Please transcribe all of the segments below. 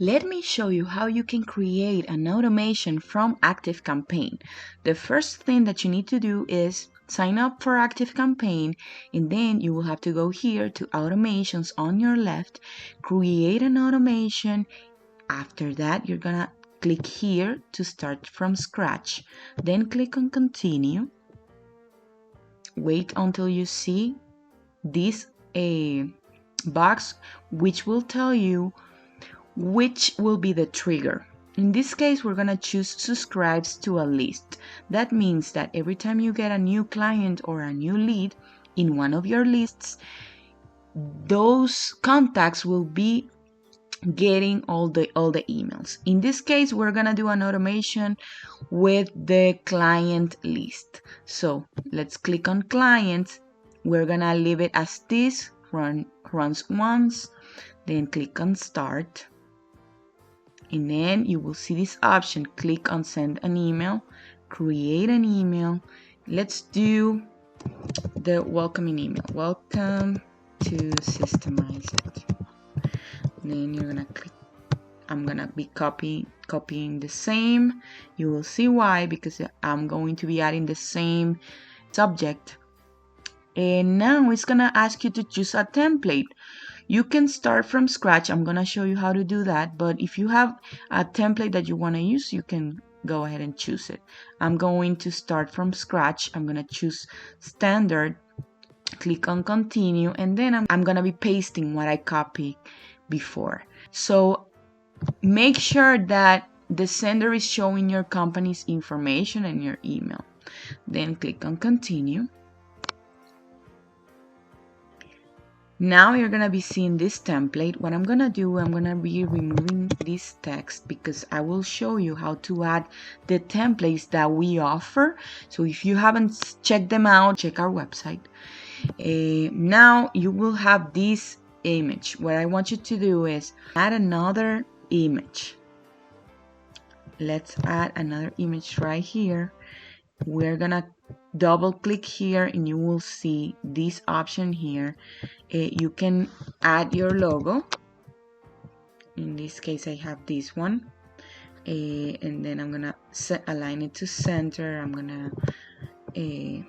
Let me show you how you can create an automation from ActiveCampaign. The first thing that you need to do is sign up for ActiveCampaign, and then you will have to go here to automations on your left, create an automation. After that, you're gonna click here to start from scratch, then click on continue. Wait until you see this box which will tell you which will be the trigger. In this case, we're going to choose subscribes to a list. That means that every time you get a new client or a new lead in one of your lists, those contacts will be getting all the emails. In this case, we're going to do an automation with the client list. So let's click on clients. We're going to leave it as this, runs once, then click on start. And then you will see this option. Click on send an email, create an email. Let's do the welcoming email. Welcome to Systemize It. Then you're gonna click. I'm gonna be copying the same. You will see why, because I'm going to be adding the same subject. And now it's gonna ask you to choose a template. You can start from scratch. I'm going to show you how to do that. But if you have a template that you want to use, you can go ahead and choose it. I'm going to start from scratch. I'm going to choose standard, click on continue, and then I'm going to be pasting what I copied before. So make sure that the sender is showing your company's information and your email. Then click on continue. Now you're going to be seeing this template. What I'm going to do, I'm going to be removing this text because I will show you how to add the templates that we offer. So if you haven't checked them out, check our website. Now you will have this image. What I want you to do is add another image. Let's add another image right here. We're going to double click here and you will see this option here. You can add your logo. In this case, I have this one. And then I'm going to align it to center. I'm going to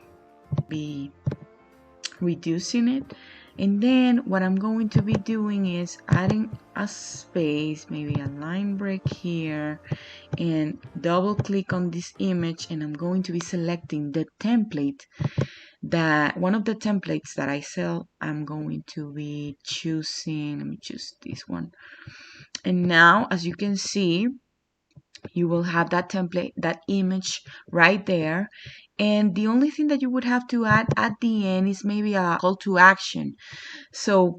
be reducing it. And then what I'm going to be doing is adding a space, maybe a line break here, and double click on this image, and I'm going to be selecting the template that one of the templates that I sell. I'm going to be choosing, let me choose this one. And now, as you can see, you will have that template, that image right there. And the only thing that you would have to add at the end is maybe a call to action. So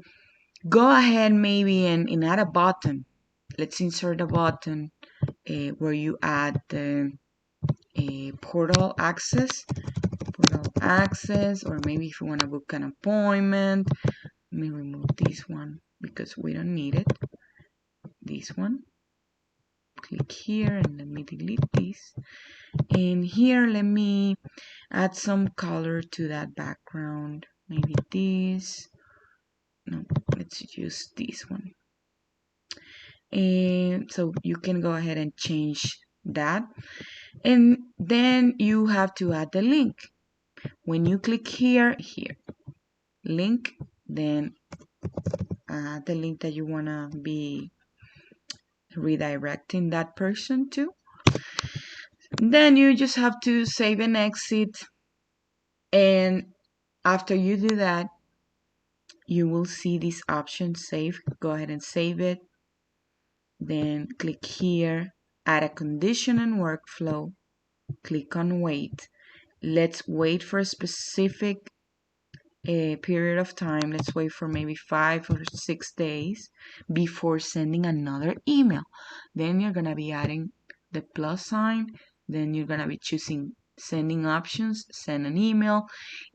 go ahead maybe and add a button. Let's insert a button where you add the portal access, or maybe if you want to book an appointment. Let me remove this one because we don't need it. This one. Click here and let me delete this. And here, let me add some color to that background. Maybe this. No, let's use this one. And so you can go ahead and change that. And then you have to add the link. When you click here, link, then the link that you want to be redirecting that person to. Then you just have to save and exit. And after you do that, you will see this option, save. Go ahead and save it. Then click here, add a condition and workflow. Click on wait. Let's wait for a specific period of time. Let's wait for maybe 5 or 6 days before sending another email. Then you're going to be adding the plus sign. Then you're going to be choosing sending options, send an email,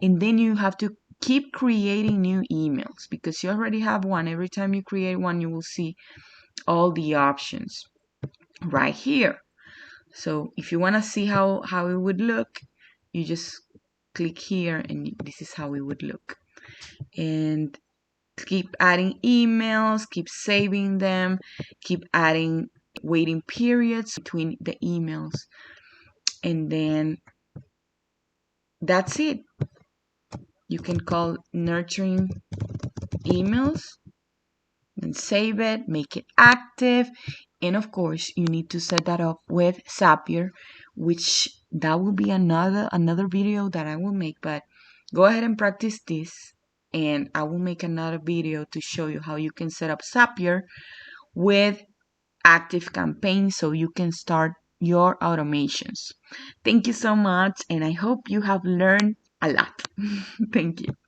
and then you have to keep creating new emails because you already have one. Every time you create one, you will see all the options right here. So if you want to see how it would look, you just click here and this is how it would look. And keep adding emails, keep saving them, keep adding waiting periods between the emails. And then that's it. You can call nurturing emails and save it, make it active. And of course, you need to set that up with Zapier, which that will be another video that I will make. But go ahead and practice this, and I will make another video to show you how you can set up Zapier with Active Campaign so you can start your automations. Thank you so much, and I hope you have learned a lot. Thank you.